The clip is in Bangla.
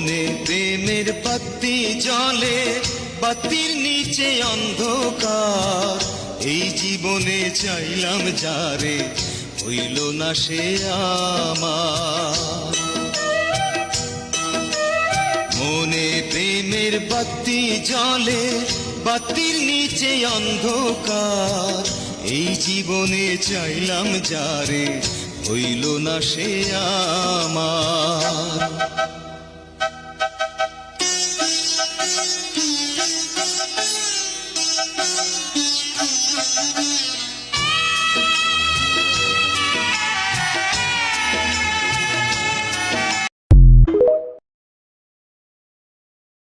মনে প্রেমের বাতি জ্বলে, বাতির নিচে অন্ধকার। এই জীবনে চাইলাম যারে, হইল না সে আমার। মনে প্রেমের বাতি জ্বলে, বাতির নিচে অন্ধকার। এই জীবনে চাইলাম যারে, হইল না সে আমার।